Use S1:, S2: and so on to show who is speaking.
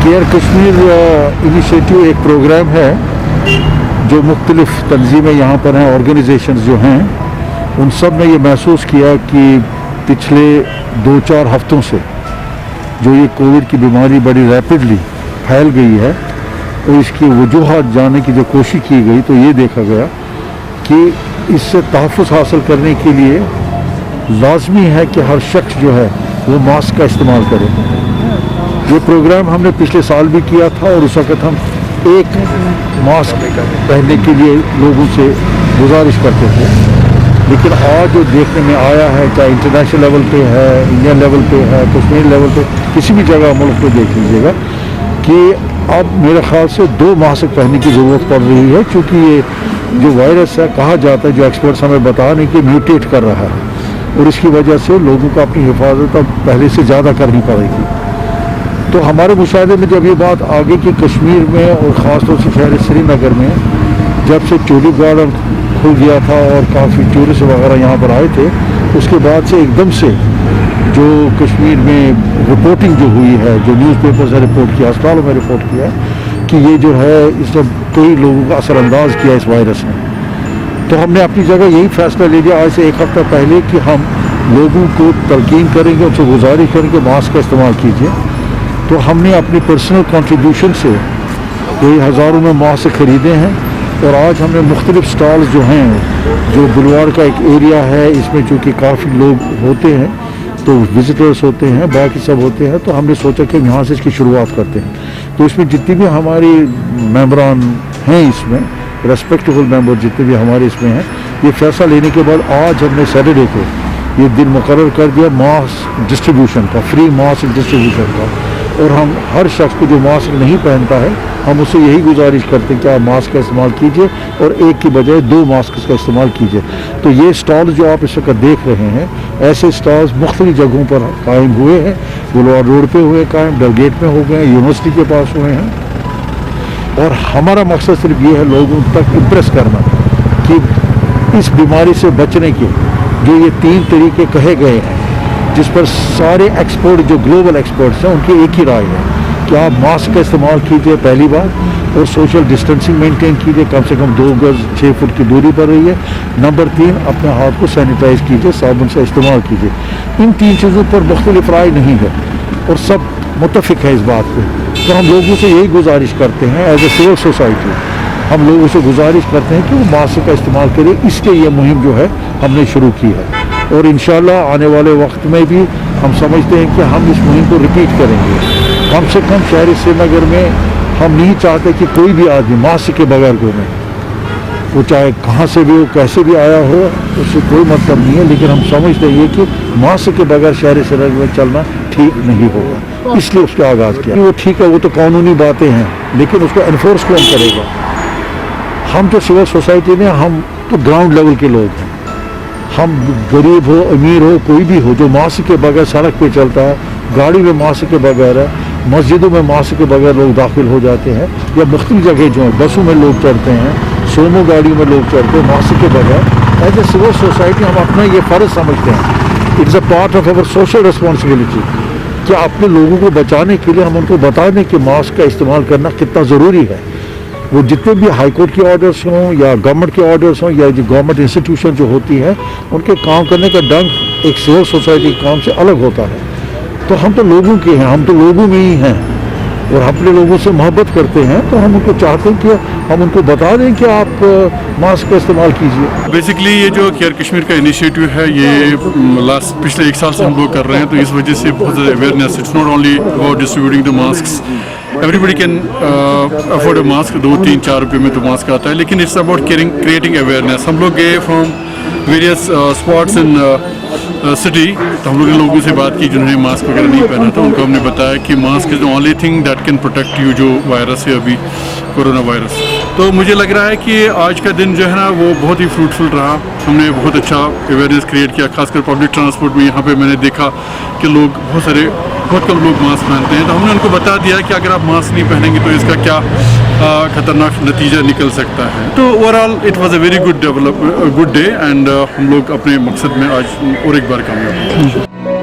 S1: Care Kashmir initiative एक programme है जो मुख्तलिफ तंजीमें यहाँ पर हैं, ऑर्गेनाइजेशंस जो हैं, उन सब ने ये महसूस किया कि पिछले 2-4 हफ्तों से जो ये कोविड की बीमारी बड़ी रैपिडली फैल गई है और इसकी वजूहात जानने की जो कोशिश की गई तो ये देखा गया कि इससे तहफ़्फ़ुज़ हासिल करने के लिए लाजमी है कि हर शख्स जो है वो मास्क का इस्तेमाल करे। ये प्रोग्राम हमने पिछले साल भी किया था और उस वक़्त हम एक मास्क पहनने के लिए लोगों से गुजारिश करते थे, लेकिन आज जो देखने में आया है, चाहे इंटरनेशनल लेवल पे है, इंडियन लेवल पे है, कश्मीर लेवल पे, किसी भी जगह मुल्क में देख लीजिएगा कि अब मेरे ख्याल से 2 मास्क पहनने की ज़रूरत पड़ रही है, क्योंकि ये जो वायरस है कहा जाता है, जो एक्सपर्ट्स हमें बता रहे हैं कि म्यूटेट कर रहा है और इसकी वजह से लोगों को अपनी हिफाजत अब पहले से ज़्यादा करनी पड़ेगी। तो हमारे मुशाहिदे में जब ये बात आगे कि कश्मीर में और ख़ास तौर से शहर श्रीनगर में जब से ट्यूलिप गार्डन खुल गया था और काफ़ी टूरिस्ट वगैरह यहाँ पर आए थे, उसके बाद से एकदम से जो कश्मीर में रिपोर्टिंग जो हुई है, जो न्यूज़पेपर्स ने रिपोर्ट किया, अस्पतालों में रिपोर्ट किया कि ये जो है इसने कई लोगों का असरअंदाज किया इस वायरस ने। तो हमने अपनी जगह यही फैसला ले लिया आज से 1 हफ्ता पहले कि हम लोगों को तलकीन करेंगे, उनसे गुजारिश करेंगे मास्क का इस्तेमाल कीजिए। तो हमने अपनी पर्सनल कंट्रीब्यूशन से कई हज़ारों में मास्क ख़रीदे हैं और आज हमने मुख्तलिफ स्टॉल्स जो हैं, जो बुलवाड़ का एक एरिया है, इसमें चूँकि काफ़ी लोग होते हैं तो विजिटर्स होते हैं, बाकी सब होते हैं, तो हमने सोचा कि यहाँ से इसकी शुरुआत करते हैं। तो इसमें जितनी भी हमारी मेंबरान हैं, इसमें रेस्पेक्टेबल मेंबर जितने भी हमारे इसमें हैं, ये फैसला लेने के बाद आज हमने सैटरडे को ये दिन मुकर्रर कर दिया मास्क डिस्ट्रीब्यूशन का, फ्री मास्क डिस्ट्रीब्यूशन का। और हम हर शख्स को जो मास्क नहीं पहनता है, हम उससे यही गुजारिश करते हैं कि आप मास्क का इस्तेमाल कीजिए और एक की बजाय 2 मास्क का इस्तेमाल कीजिए। तो ये स्टॉल्स जो आप इस वक्त देख रहे हैं, ऐसे स्टॉल्स मुख्तलिफ जगहों पर कायम हुए हैं। बुलवाड़ रोड पे हुए कायम, डलगेट में हो गए, यूनिवर्सिटी के पास हुए हैं। और हमारा मकसद सिर्फ ये है लोगों तक इम्प्रेस करना कि इस बीमारी से बचने के जो ये 3 तरीके कहे गए हैं, जिस पर सारे एक्सपर्ट जो ग्लोबल एक्सपर्ट्स हैं उनकी एक ही राय है कि आप मास्क का इस्तेमाल कीजिए पहली बार, और सोशल डिस्टेंसिंग मेंटेन कीजिए, कम से कम 2 गज 6 फुट की दूरी पर रहिए। नंबर 3, अपने हाथ को सैनिटाइज कीजिए, साबुन से इस्तेमाल कीजिए। इन 3 चीज़ों पर मुख्तलिफ राय नहीं है और सब मुत्तफिक है इस बात पर। तो हम लोगों से यही गुजारिश करते हैं, एज ए सिविल सोसाइटी हम लोगों से गुजारिश करते हैं कि वो मास्क का इस्तेमाल करें। इसलिए ये मुहिम जो है हमने शुरू की है और इंशाल्लाह आने वाले वक्त में भी हम समझते हैं कि हम इस मुहिम को रिपीट करेंगे। कम से कम शहर श्रीनगर में हम नहीं चाहते कि कोई भी आदमी मास्क के बगैर घूमे, वो चाहे कहाँ से भी हो, कैसे भी आया हो, उससे कोई मतलब नहीं है। लेकिन हम समझते हैं कि मास्क के बगैर शहर श्रीनगर में चलना ठीक नहीं होगा, इसलिए उसका आगाज़ किया। वो ठीक है, वो तो कानूनी बातें हैं, लेकिन उसको एनफोर्स कौन करेगा? हम जो सिविल सोसाइटी में, हम तो ग्राउंड लेवल के लोग हैं। हम गरीब हो, अमीर हो, कोई भी हो, जो मास्क के बगैर सड़क पे चलता है, गाड़ी में मास्क के बगैर है, मस्जिदों में मास्क के बगैर लोग दाखिल हो जाते हैं, या मुख्तलिफ जगह जो है बसों में लोग चढ़ते हैं, सोमो गाड़ियों में लोग चढ़ते हैं मास्क के बगैर। एज ए सिविल सोसाइटी हम अपना ये फ़र्ज़ समझते हैं, it's a part of our social responsibility, कि अपने लोगों को बचाने के लिए हम उनको बता दें कि मास्क का इस्तेमाल करना कितना ज़रूरी है। वो जितने भी हाई कोर्ट के ऑर्डर्स हों या गवर्नमेंट के ऑर्डर्स हों या जो गवर्नमेंट इंस्टीट्यूशन जो होती है, उनके काम करने का ढंग एक सिविल सोसाइटी के काम से अलग होता है। तो हम तो लोगों के हैं, हम तो लोगों में ही हैं और अपने लोगों से मोहब्बत करते हैं, तो हम उनको चाहते हैं कि हम उनको बता दें कि आप मास्क का इस्तेमाल कीजिए।
S2: बेसिकली ये जो केयर कश्मीर का इनिशिएटिव है, ये पिछले 1 साल से हम लोग कर रहे हैं, तो इस वजह से बहुत ज़्यादा awareness, it's not only about distributing the mask, everybody can afford a mask, 2-3-4 रुपये में तो मास्क आता है, लेकिन इट्स अबाउट क्रिएटिंग अवेयरनेस। हम लोग गए from various spots in city, तो हम लोग इन लोगों से बात की जिन्होंने मास्क वगैरह नहीं पहना था, उनको हमने बताया कि mask is the only thing that can protect you, जो वायरस है अभी कोरोना वायरस। तो मुझे लग रहा है कि आज का दिन जो है ना वो बहुत ही फ्रूटफुल रहा। हमने बहुत अच्छा अवेयरनेस क्रिएट किया, खासकर पब्लिक ट्रांसपोर्ट में। यहाँ पे मैंने देखा कि लोग बहुत कम लोग मास्क पहनते हैं, तो हमने उनको बता दिया कि अगर आप मास्क नहीं पहनेंगे तो इसका क्या ख़तरनाक नतीजा निकल सकता है। तो overall it was a very good day, and हम लोग अपने मकसद में आज और एक बार कामयाब हुए।